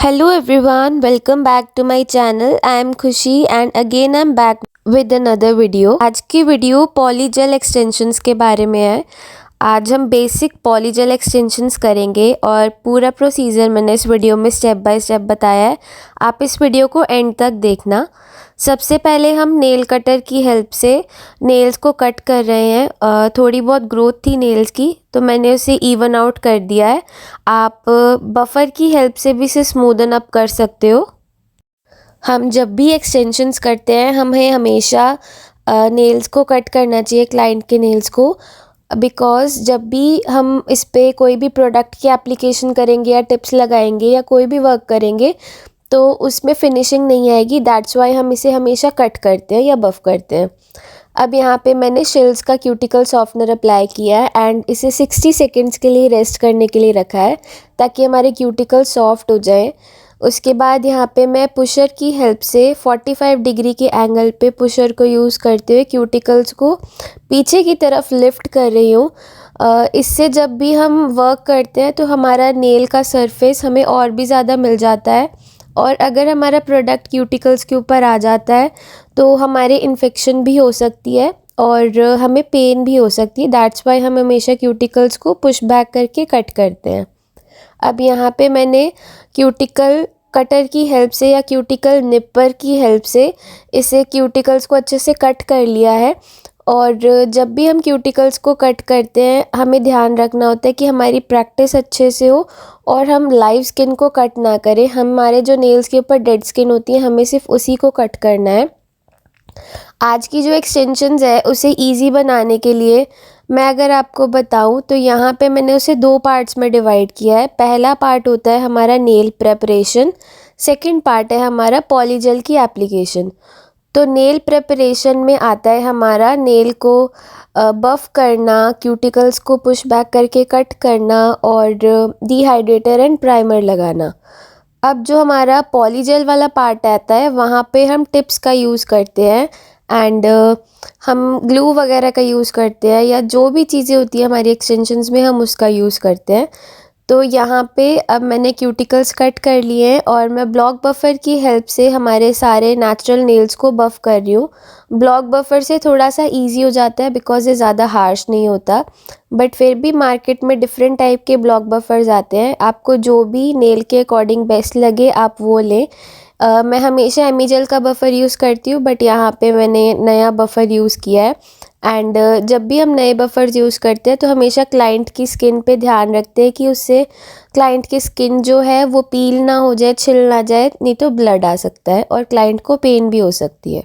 Hello everyone, welcome back to my channel. I am Khushi and again I'm back with another video. आज की video पॉलीजेल extensions के बारे में है। आज हम बेसिक पॉलीजेल एक्सटेंशंस करेंगे और पूरा प्रोसीजर मैंने इस वीडियो में स्टेप बाय स्टेप बताया है। आप इस वीडियो को एंड तक देखना। सबसे पहले हम नेल कटर की हेल्प से नेल्स को कट कर रहे हैं। थोड़ी बहुत ग्रोथ थी नेल्स की तो मैंने उसे इवन आउट कर दिया है। आप बफर की हेल्प से भी इसे स्मूदन अप कर सकते हो। हम जब भी एक्सटेंशंस करते हैं हमें हमेशा नेल्स को कट करना चाहिए, क्लाइंट के नेल्स को, बिकॉज़ जब भी हम इस पे कोई भी प्रोडक्ट की एप्लीकेशन करेंगे या टिप्स लगाएंगे या कोई भी वर्क करेंगे तो उसमें फिनिशिंग नहीं आएगी। दैट्स वाई हम इसे हमेशा कट करते हैं या बफ करते हैं। अब यहाँ पे मैंने शिल्स का क्यूटिकल सॉफ्टनर अप्लाई किया है एंड इसे 60 सेकेंड्स के लिए रेस्ट करने के लिए रखा है ताकि हमारे क्यूटिकल सॉफ्ट हो जाए। उसके बाद यहाँ पे मैं पुशर की हेल्प से 45 डिग्री के एंगल पे पुशर को यूज़ करते हुए क्यूटिकल्स को पीछे की तरफ लिफ्ट कर रही हूँ। इससे जब भी हम वर्क करते हैं तो हमारा नेल का सरफेस हमें और भी ज़्यादा मिल जाता है और अगर हमारा प्रोडक्ट क्यूटिकल्स के ऊपर आ जाता है तो हमारे इन्फेक्शन भी हो सकती है और हमें पेन भी हो सकती है। दैट्स वाई हम हमेशा क्यूटिकल्स को पुश बैक करके कट करते हैं। अब यहाँ पे मैंने क्यूटिकल कटर की हेल्प से या क्यूटिकल निपर की हेल्प से इसे क्यूटिकल्स को अच्छे से कट कर लिया है। और जब भी हम क्यूटिकल्स को कट करते हैं हमें ध्यान रखना होता है कि हमारी प्रैक्टिस अच्छे से हो और हम लाइव स्किन को कट ना करें। हमारे जो नेल्स के ऊपर डेड स्किन होती है हमें सिर्फ उसी को कट करना है। आज की जो एक्सटेंशंस है उसे इजी बनाने के लिए मैं अगर आपको बताऊं तो यहाँ पे मैंने उसे 2 पार्ट्स में डिवाइड किया है। पहला पार्ट होता है हमारा नेल प्रेपरेशन, सेकंड पार्ट है हमारा पॉलीजेल की एप्लीकेशन। तो नेल प्रेपरेशन में आता है हमारा नेल को बफ़ करना, क्यूटिकल्स को पुश बैक करके कट करना और डिहाइड्रेटर एंड प्राइमर लगाना। अब जो हमारा पॉलीजेल वाला पार्ट आता है वहाँ पे हम टिप्स का यूज़ करते हैं एंड हम ग्लू वगैरह का यूज़ करते हैं या जो भी चीज़ें होती है हमारी एक्सटेंशंस में हम उसका यूज़ करते हैं। तो यहाँ पे अब मैंने क्यूटिकल्स कट कर लिए हैं और मैं ब्लॉक बफ़र की हेल्प से हमारे सारे नेचुरल नेल्स को बफ़ कर रही हूँ। ब्लॉक बफ़र से थोड़ा सा इजी हो जाता है बिकॉज़ ये ज़्यादा हार्श नहीं होता, बट फिर भी मार्केट में डिफरेंट टाइप के ब्लॉक बफ़र्स आते हैं। आपको जो भी नेल के अकॉर्डिंग बेस्ट लगे आप वो लें। मैं हमेशा एमीजेल का बफ़र यूज़ करती हूँ बट यहाँ पे मैंने नया बफ़र यूज़ किया है। एंड जब भी हम नए बफ़र्स यूज़ करते हैं तो हमेशा क्लाइंट की स्किन पे ध्यान रखते हैं कि उससे क्लाइंट की स्किन जो है वो पील ना हो जाए, छिल ना जाए, नहीं तो ब्लड आ सकता है और क्लाइंट को पेन भी हो सकती है।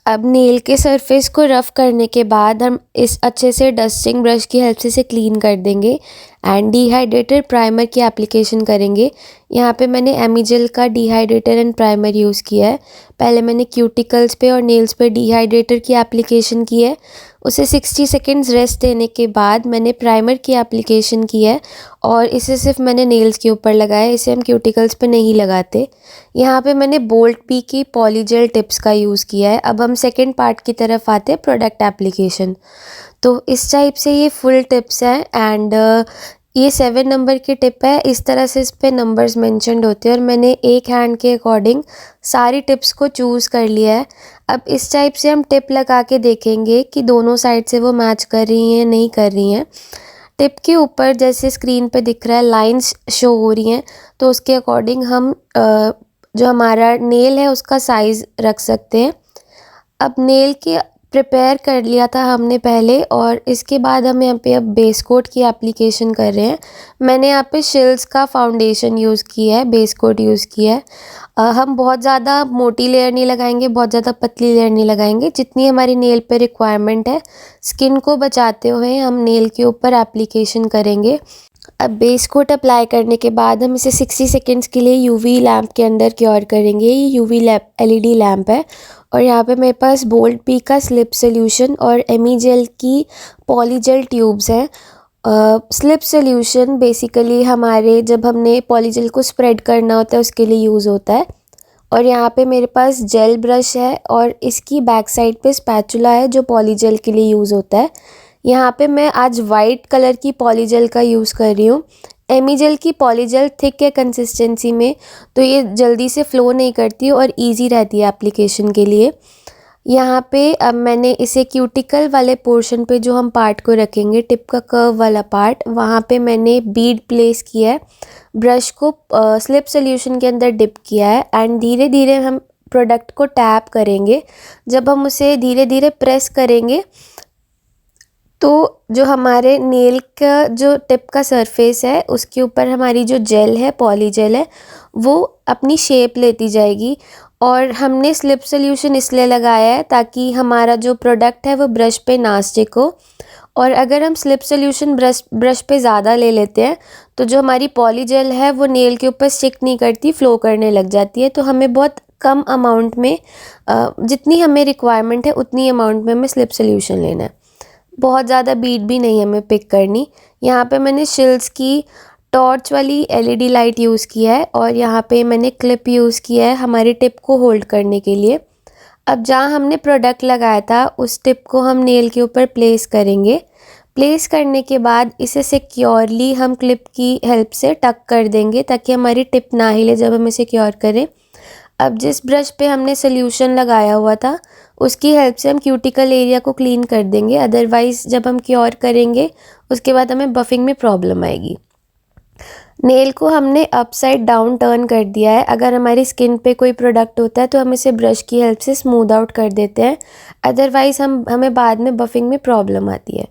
अब नेल के सरफेस को रफ़ करने के बाद हम इस अच्छे से डस्टिंग ब्रश की हेल्प से इसे क्लीन कर देंगे एंड डिहाइड्रेटेड प्राइमर की एप्लीकेशन करेंगे। यहाँ पे मैंने एमीजेल का डिहाइड्रेटर एंड प्राइमर यूज़ किया है। पहले मैंने क्यूटिकल्स पे और नेल्स पे डिहाइड्रेटर की एप्लीकेशन की है, उसे 60 सेकेंड्स रेस्ट देने के बाद मैंने प्राइमर की एप्लीकेशन की है और इसे सिर्फ मैंने नेल्स के ऊपर लगाया, इसे हम क्यूटिकल्स पे नहीं लगाते। यहाँ पे मैंने बोल्ट बी की पॉलीजेल टिप्स का यूज़ किया है। अब हम सेकेंड पार्ट की तरफ आते हैं, प्रोडक्ट एप्लीकेशन। तो इस टाइप से ये फुल टिप्स है एंड ये 7 नंबर की टिप है। इस तरह से इस पे नंबर्स मेंशन्ड होते हैं और मैंने एक हैंड के अकॉर्डिंग सारी टिप्स को चूज़ कर लिया है। अब इस टाइप से हम टिप लगा के देखेंगे कि दोनों साइड से वो मैच कर रही हैं नहीं कर रही हैं। टिप के ऊपर जैसे स्क्रीन पे दिख रहा है लाइंस शो हो रही हैं तो उसके अकॉर्डिंग हम जो हमारा नेल है उसका साइज़ रख सकते हैं। अब नेल के प्रिपेयर कर लिया था हमने पहले और इसके बाद हम यहाँ पे अब बेस कोट की एप्लीकेशन कर रहे हैं। मैंने यहाँ पे शिल्स का फाउंडेशन यूज़ किया है, बेस कोट यूज़ किया है। हम बहुत ज़्यादा मोटी लेयर नहीं लगाएंगे, बहुत ज़्यादा पतली लेयर नहीं लगाएंगे, जितनी हमारी नेल पे रिक्वायरमेंट है स्किन को बचाते हुए हम नेल के ऊपर एप्लीकेशन करेंगे। अब बेस कोट अप्लाई करने के बाद हम इसे 60 सेकेंड्स के लिए यूवी लैम्प के अंदर क्योर करेंगे। ये यूवी लैम्प एलईडी लैम्प है और यहाँ पे मेरे पास बोल्ट बी का स्लिप सोल्यूशन और एमीजेल की पॉलीजेल ट्यूब्स हैं। स्लिप सोल्यूशन बेसिकली हमारे जब हमने पॉलीजेल को स्प्रेड करना होता है उसके लिए यूज़ होता है। और यहाँ पे मेरे पास जेल ब्रश है और इसकी बैक साइड पे स्पैचुला है जो पॉलीजेल के लिए यूज़ होता है। यहाँ पे मैं आज वाइट कलर की पॉलीजेल का यूज़ कर रही हूँ एमीजेल की पॉलीजेल थिक है कंसिस्टेंसी में, तो ये जल्दी से फ़्लो नहीं करती और इजी रहती है एप्लीकेशन के लिए। यहाँ पे अब मैंने इसे क्यूटिकल वाले पोर्शन पे जो हम पार्ट को रखेंगे, टिप का कर्व वाला पार्ट, वहाँ पे मैंने बीड प्लेस किया है, ब्रश को स्लिप सोल्यूशन के अंदर डिप किया है एंड धीरे धीरे हम प्रोडक्ट को टैप करेंगे। जब हम उसे धीरे धीरे प्रेस करेंगे तो जो हमारे नेल का जो टिप का सरफेस है उसके ऊपर हमारी जो जेल है, पॉलीजेल है, वो अपनी शेप लेती जाएगी। और हमने स्लिप सोल्यूशन इसलिए लगाया है ताकि हमारा जो प्रोडक्ट है वो ब्रश पे ना स्टिक हो। और अगर हम स्लिप सोल्यूशन ब्रश पे ज़्यादा ले लेते हैं तो जो हमारी पॉलीजेल है वो नेल के ऊपर स्टिक नहीं करती, फ़्लो करने लग जाती है। तो हमें बहुत कम अमाउंट में, जितनी हमें रिक्वायरमेंट है उतनी अमाउंट में हमें स्लिप सोल्यूशन लेना है। बहुत ज़्यादा बीट भी नहीं हमें पिक करनी। यहाँ पे मैंने शिल्स की टॉर्च वाली एलईडी लाइट यूज़ किया है और यहाँ पे मैंने क्लिप यूज़ किया है हमारी टिप को होल्ड करने के लिए। अब जहाँ हमने प्रोडक्ट लगाया था उस टिप को हम नेल के ऊपर प्लेस करेंगे। प्लेस करने के बाद इसे सिक्योरली हम क्लिप की हेल्प से टक कर देंगे ताकि हमारी टिप ना हिले जब हम इसे सिक्योर करें। अब जिस ब्रश पे हमने सोल्यूशन लगाया हुआ था उसकी हेल्प से हम क्यूटिकल एरिया को क्लीन कर देंगे, अदरवाइज़ जब हम क्योर करेंगे उसके बाद हमें बफिंग में प्रॉब्लम आएगी। नेल को हमने अपसाइड डाउन टर्न कर दिया है। अगर हमारी स्किन पे कोई प्रोडक्ट होता है तो हम इसे ब्रश की हेल्प से स्मूथ आउट कर देते हैं, अदरवाइज़ हमें बाद में बफिंग में प्रॉब्लम आती है।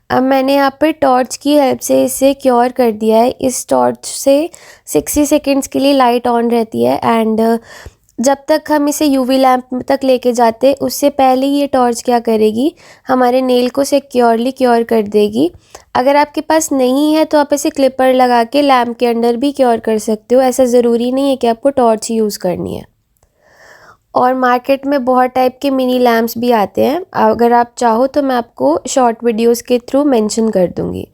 अब मैंने यहाँ पर टॉर्च की हेल्प से इसे क्योर कर दिया है। इस टॉर्च से 60 सेकेंड्स के लिए लाइट ऑन रहती है एंड जब तक हम इसे यूवी लैंप तक लेके जाते उससे पहले ये टॉर्च क्या करेगी, हमारे नेल को सिक्योरली क्योर कर देगी। अगर आपके पास नहीं है तो आप इसे क्लिपर लगा के लैंप के अंदर भी क्योर कर सकते हो, ऐसा ज़रूरी नहीं है कि आपको टॉर्च ही यूज़ करनी है। और मार्केट में बहुत टाइप के मिनी लैम्प्स भी आते हैं, अगर आप चाहो तो मैं आपको शॉर्ट वीडियोस के थ्रू मेंशन कर दूँगी।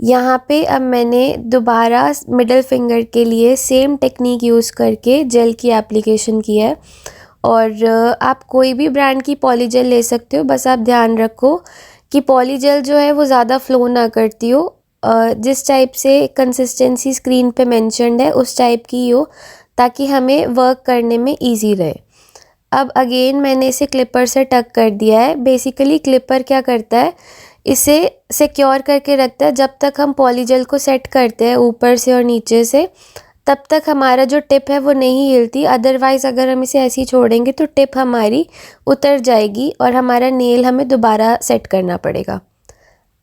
यहाँ पे अब मैंने दोबारा मिडिल फिंगर के लिए सेम टेक्निक यूज़ करके जेल की एप्लीकेशन की है। और आप कोई भी ब्रांड की पॉलीजेल ले सकते हो, बस आप ध्यान रखो कि पॉलीजेल जो है वो ज़्यादा फ़्लो ना करती हो, जिस टाइप से कंसिस्टेंसी स्क्रीन पे मेंशन्ड है उस टाइप की हो ताकि हमें वर्क करने में ईजी रहे। अब अगेन मैंने इसे क्लिपर से टक कर दिया है। बेसिकली क्लिपर क्या करता है, इसे सिक्योर करके रखता है। जब तक हम पॉलीजेल को सेट करते हैं ऊपर से और नीचे से तब तक हमारा जो टिप है वो नहीं हिलती, अदरवाइज़ अगर हम इसे ऐसे ही छोड़ेंगे तो टिप हमारी उतर जाएगी और हमारा नेल हमें दोबारा सेट करना पड़ेगा।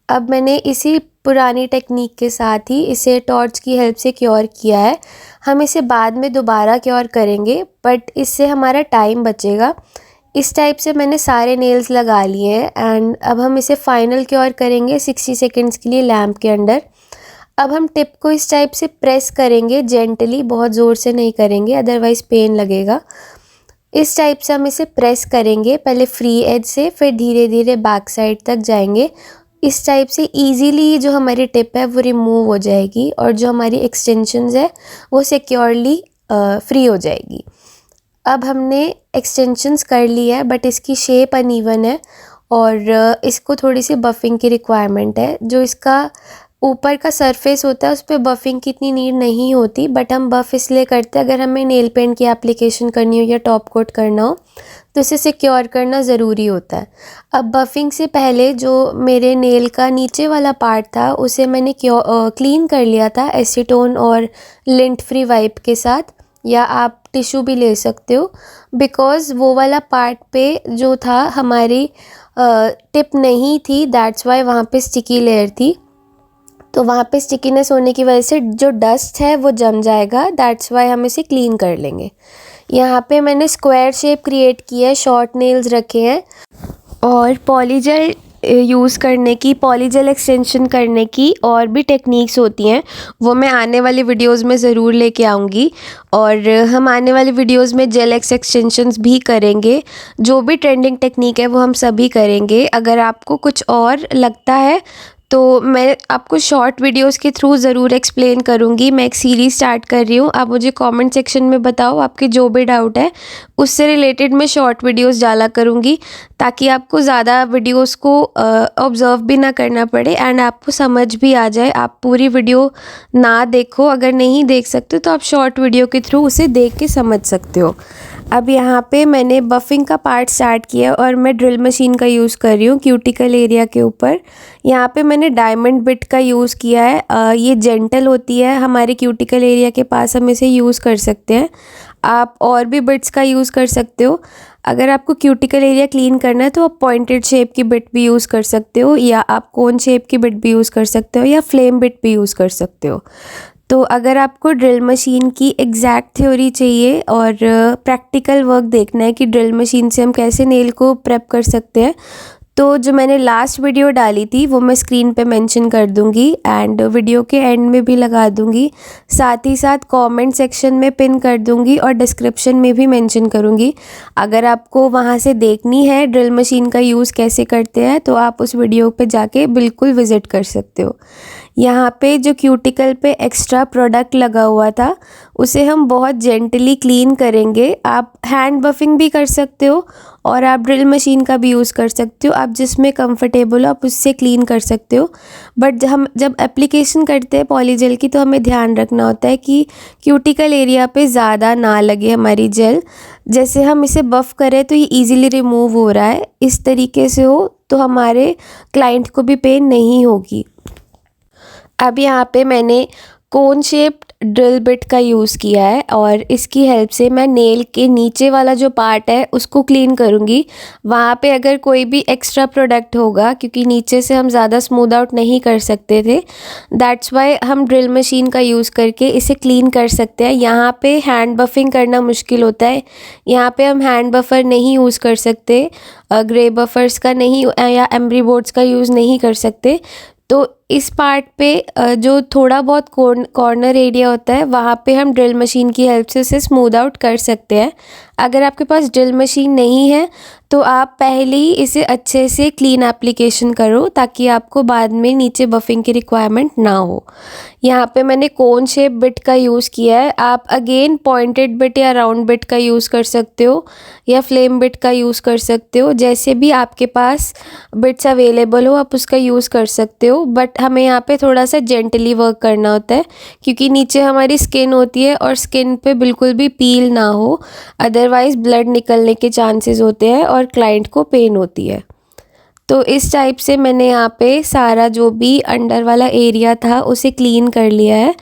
अब मैंने इसी पुरानी टेक्निक के साथ ही इसे टॉर्च की हेल्प से क्योर किया है। हम इसे बाद में दोबारा क्योर करेंगे बट इससे हमारा टाइम बचेगा। इस टाइप से मैंने सारे नेल्स लगा लिए हैं एंड अब हम इसे फाइनल क्योर करेंगे 60 सेकेंड्स के लिए लैम्प के अंदर। अब हम टिप को इस टाइप से प्रेस करेंगे जेंटली, बहुत ज़ोर से नहीं करेंगे अदरवाइज़ पेन लगेगा। इस टाइप से हम इसे प्रेस करेंगे, पहले फ्री एज से फिर धीरे धीरे बैक साइड तक जाएंगे। इस टाइप से इजीली जो हमारी टिप है वो रिमूव हो जाएगी और जो हमारी एक्सटेंशंस है वो सिक्योरली फ्री हो जाएगी। अब हमने एक्सटेंशंस कर ली है बट इसकी शेप अनइवन है और इसको थोड़ी सी बफिंग की रिक्वायरमेंट है। जो इसका ऊपर का सरफेस होता है उस पर बफिंग की इतनी नीड नहीं होती, बट हम बफ़ इसलिए करते हैं अगर हमें नेल पेंट की एप्लीकेशन करनी हो या टॉप कोट करना हो तो इसे सिक्योर करना ज़रूरी होता है। अब बफिंग से पहले जो मेरे नेल का नीचे वाला पार्ट था उसे मैंने क्लीन कर लिया था एसीटोन और लिंट फ्री वाइप के साथ, या आप टिश्यू भी ले सकते हो, बिकॉज़ वो वाला पार्ट पे जो था हमारी टिप नहीं थी, दैट्स वाई वहाँ पे स्टिकी लेयर थी। तो वहाँ पे स्टिकीनेस होने की वजह से जो डस्ट है वो जम जाएगा, दैट्स वाई हम इसे क्लीन कर लेंगे। यहाँ पे मैंने स्क्वायर शेप क्रिएट की है, शॉर्ट नेल्स रखे हैं और पॉलीजेल यूज़ करने की, पॉलीजेल एक्सटेंशन करने की और भी टेक्निक्स होती हैं, वो मैं आने वाली वीडियोस में ज़रूर लेके आऊँगी। और हम आने वाली वीडियोस में जेल एक्सटेंशंस भी करेंगे, जो भी ट्रेंडिंग टेक्निक है वो हम सभी करेंगे। अगर आपको कुछ और लगता है तो मैं आपको शॉर्ट वीडियोस के थ्रू ज़रूर एक्सप्लेन करूँगी। मैं एक सीरीज़ स्टार्ट कर रही हूँ। आप मुझे कमेंट सेक्शन में बताओ आपके जो भी डाउट है, उससे रिलेटेड मैं शॉर्ट वीडियोस डाला करूँगी, ताकि आपको ज़्यादा वीडियोस को ऑब्ज़र्व भी ना करना पड़े एंड आपको समझ भी आ जाए। आप पूरी वीडियो ना देखो, अगर नहीं देख सकते तो आप शॉर्ट वीडियो के थ्रू उसे देख के समझ सकते हो। अब यहाँ पे मैंने बफिंग का पार्ट स्टार्ट किया और मैं ड्रिल मशीन का यूज़ कर रही हूँ क्यूटिकल एरिया के ऊपर। यहाँ पे मैंने डायमंड बिट का यूज़ किया है। ये जेंटल होती है, हमारे क्यूटिकल एरिया के पास हम इसे यूज़ कर सकते हैं। आप और भी बिट्स का यूज़ कर सकते हो। अगर आपको क्यूटिकल एरिया क्लीन करना है तो आप पॉइंटेड शेप की बिट भी यूज़ कर सकते हो, या आप कोन शेप की बिट भी यूज़ कर सकते हो, या फ्लेम बिट भी यूज़ कर सकते हो। तो अगर आपको ड्रिल मशीन की एग्जैक्ट थ्योरी चाहिए और प्रैक्टिकल वर्क देखना है कि ड्रिल मशीन से हम कैसे नेल को प्रेप कर सकते हैं, तो जो मैंने लास्ट वीडियो डाली थी वो मैं स्क्रीन पे मेंशन कर दूंगी एंड वीडियो के एंड में भी लगा दूंगी। साथ ही साथ कमेंट सेक्शन में पिन कर दूंगी और डिस्क्रिप्शन में भी मेंशन करूंगी। अगर आपको वहां से देखनी है ड्रिल मशीन का यूज़ कैसे करते हैं, तो आप उस वीडियो पे जाके बिल्कुल विज़िट कर सकते हो। यहाँ पे जो क्यूटिकल पे एक्स्ट्रा प्रोडक्ट लगा हुआ था, उसे हम बहुत जेंटली क्लीन करेंगे। आप हैंड बफिंग भी कर सकते हो और आप ड्रिल मशीन का भी यूज़ कर सकते हो। आप जिसमें कंफर्टेबल हो आप उससे क्लीन कर सकते हो। बट हम जब एप्लीकेशन करते हैं पॉलीजेल की, तो हमें ध्यान रखना होता है कि क्यूटिकल एरिया पे ज़्यादा ना लगे हमारी जेल। जैसे हम इसे बफ़ करें तो ये ईज़िली रिमूव हो रहा है, इस तरीके से हो तो हमारे क्लाइंट को भी पेन नहीं होगी। अब यहाँ पे मैंने कोन शेप्ड ड्रिल बिट का यूज़ किया है और इसकी हेल्प से मैं नेल के नीचे वाला जो पार्ट है उसको क्लीन करूँगी। वहाँ पे अगर कोई भी एक्स्ट्रा प्रोडक्ट होगा, क्योंकि नीचे से हम ज़्यादा स्मूथ आउट नहीं कर सकते थे, दैट्स वाई हम ड्रिल मशीन का यूज़ करके इसे क्लीन कर सकते हैं। यहाँ पे हैंड बफिंग करना मुश्किल होता है। यहाँ पे हम हैंड बफर नहीं यूज़ कर सकते, ग्रे बफर्स का नहीं या एमरी बोर्ड्स का यूज़ नहीं कर सकते। तो इस पार्ट पे जो थोड़ा बहुत कॉर्नर एरिया होता है, वहाँ पे हम ड्रिल मशीन की हेल्प से इसे स्मूथ आउट कर सकते हैं। अगर आपके पास ड्रिल मशीन नहीं है तो आप पहले ही इसे अच्छे से क्लीन एप्लीकेशन करो, ताकि आपको बाद में नीचे बफिंग की रिक्वायरमेंट ना हो। यहाँ पे मैंने कोन शेप बिट का यूज़ किया है। आप अगेन पॉइंटेड बिट या राउंड बिट का यूज़ कर सकते हो, या फ्लेम बिट का यूज़ कर सकते हो। जैसे भी आपके पास बिट्स अवेलेबल हो आप उसका यूज़ कर सकते हो। बट हमें यहाँ पे थोड़ा सा जेंटली वर्क करना होता है, क्योंकि नीचे हमारी स्किन होती है और स्किन पे बिल्कुल भी पील ना हो, अदरवाइज़ ब्लड निकलने के चांसेस होते हैं और क्लाइंट को पेन होती है। तो इस टाइप से मैंने यहाँ पे सारा जो भी अंडर वाला एरिया था उसे क्लीन कर लिया है।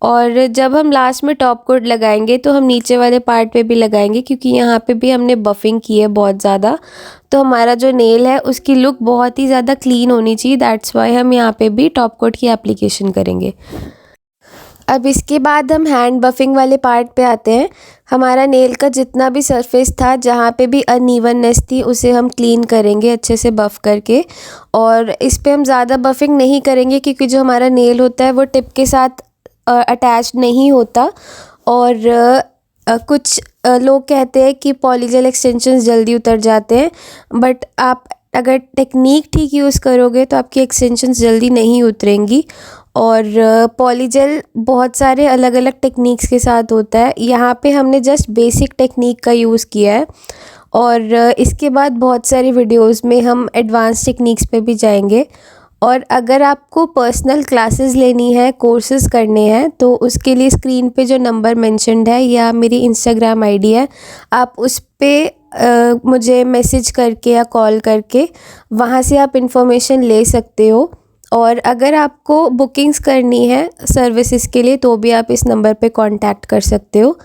और जब हम लास्ट में टॉप कोट लगाएंगे तो हम नीचे वाले पार्ट पे भी लगाएंगे, क्योंकि यहाँ पे भी हमने बफिंग की है बहुत ज़्यादा। तो हमारा जो नेल है उसकी लुक बहुत ही ज़्यादा क्लीन होनी चाहिए, दैट्स वाई हम यहाँ पे भी टॉप कोट की एप्लीकेशन करेंगे। अब इसके बाद हम हैंड बफिंग वाले पार्ट पे आते हैं। हमारा नेल का जितना भी सरफेस था, जहाँ पे भी अनइवननेस थी, उसे हम क्लीन करेंगे अच्छे से बफ़ करके। और इस पे हम ज़्यादा बफिंग नहीं करेंगे, क्योंकि जो हमारा नेल होता है वो टिप के साथ अटैच नहीं होता। और कुछ लोग कहते हैं कि पॉलीजेल एक्सटेंशंस जल्दी उतर जाते हैं, बट आप अगर टेक्निक ठीक यूज़ करोगे तो आपकी एक्सटेंशंस जल्दी नहीं उतरेंगी। और पॉलीजेल बहुत सारे अलग अलग टेक्निक्स के साथ होता है। यहाँ पे हमने जस्ट बेसिक टेक्निक का यूज़ किया है, और इसके बाद बहुत सारी वीडियोस में हम एडवांस टेक्निक्स पे भी जाएंगे। और अगर आपको पर्सनल क्लासेस लेनी है, कोर्सेज़ करने हैं, तो उसके लिए स्क्रीन पे जो नंबर मेंशन्ड है या मेरी इंस्टाग्राम आईडी है, आप उस पे मुझे मैसेज करके या कॉल करके वहाँ से आप इन्फॉर्मेशन ले सकते हो। और अगर आपको बुकिंग्स करनी है सर्विसेज के लिए, तो भी आप इस नंबर पे कांटेक्ट कर सकते हो।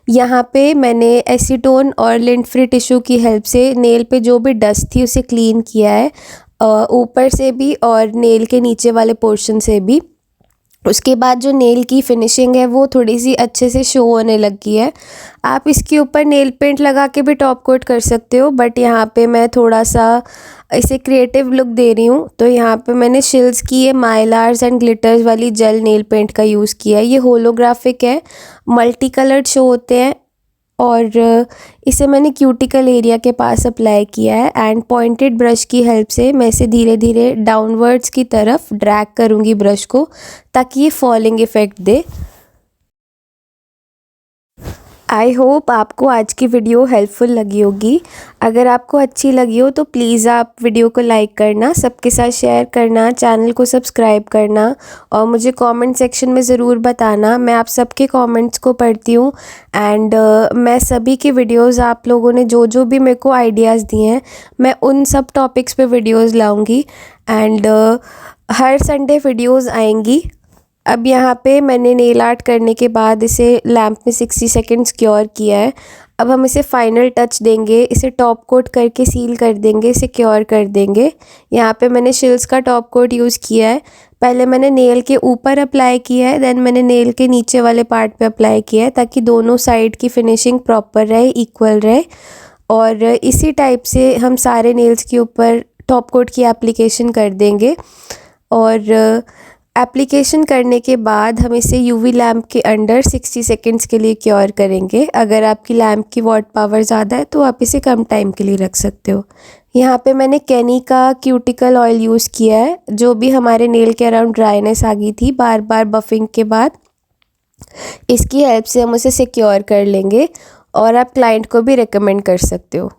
यहाँ पे मैंने एसीटोन और लिंट फ्री टिश्यू की हेल्प से नेल पे जो भी डस्ट थी उसे क्लीन किया है, ऊपर से भी और नेल के नीचे वाले पोर्शन से भी। उसके बाद जो नेल की फिनिशिंग है वो थोड़ी सी अच्छे से शो होने लगी है। आप इसके ऊपर नेल पेंट लगा के भी टॉप कोट कर सकते हो, बट यहाँ पे मैं थोड़ा सा इसे क्रिएटिव लुक दे रही हूँ। तो यहाँ पे मैंने शिल्स की ये माइलार्स एंड ग्लिटर्स वाली जेल नेल पेंट का यूज़ किया है। ये होलोग्राफिक है, मल्टी कलर्ड शो होते हैं और इसे मैंने क्यूटिकल एरिया के पास अप्लाई किया है एंड पॉइंटेड ब्रश की हेल्प से मैं इसे धीरे धीरे डाउनवर्ड्स की तरफ ड्रैग करूँगी ब्रश को, ताकि ये falling effect they. I hope आपको आज की वीडियो हेल्पफुल लगी होगी। अगर आपको अच्छी लगी हो तो प्लीज़ आप वीडियो को लाइक करना, सबके साथ शेयर करना, चैनल को सब्सक्राइब करना और मुझे कमेंट सेक्शन में ज़रूर बताना। मैं आप सबके कमेंट्स को पढ़ती हूँ एंड मैं सभी की वीडियोस, आप लोगों ने जो जो भी मेरे को आइडियाज़ दिए हैं, मैं उन सब टॉपिक्स पे वीडियोज़ लाऊँगी एंड हर संडे वीडियोज़ आएंगी। अब यहाँ पे मैंने नेल आर्ट करने के बाद इसे लैम्प में 60 सेकेंड्स क्योर किया है। अब हम इसे फाइनल टच देंगे, इसे टॉप कोट करके सील कर देंगे, इसे क्योर कर देंगे। यहाँ पे मैंने शिल्स का टॉप कोट यूज़ किया है। पहले मैंने नेल के ऊपर अप्लाई किया है, देन मैंने नेल के नीचे वाले पार्ट पे अप्लाई किया है, ताकि दोनों साइड की फिनिशिंग प्रॉपर रहे, इक्वल रहे। और इसी टाइप से हम सारे नेल्स के ऊपर टॉप कोट की एप्लीकेशन कर देंगे। और एप्लीकेशन करने के बाद हम इसे यूवी लैम्प के अंडर 60 सेकेंड्स के लिए क्योर करेंगे। अगर आपकी लैम्प की वॉट पावर ज़्यादा है तो आप इसे कम टाइम के लिए रख सकते हो। यहाँ पे मैंने कैनी का क्यूटिकल ऑयल यूज़ किया है, जो भी हमारे नेल के अराउंड ड्राइनेस आ गई थी बार बार बफिंग के बाद। इसकी हेल्प से हम उसे सिक्योर कर लेंगे और आप क्लाइंट को भी रिकमेंड कर सकते हो।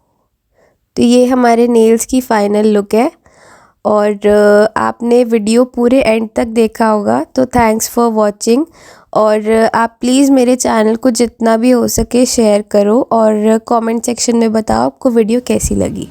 तो ये हमारे नेल्स की फ़ाइनल लुक है। और आपने वीडियो पूरे एंड तक देखा होगा, तो थैंक्स फॉर वॉचिंग। और आप प्लीज़ मेरे चैनल को जितना भी हो सके शेयर करो और कमेंट सेक्शन में बताओ आपको वीडियो कैसी लगी।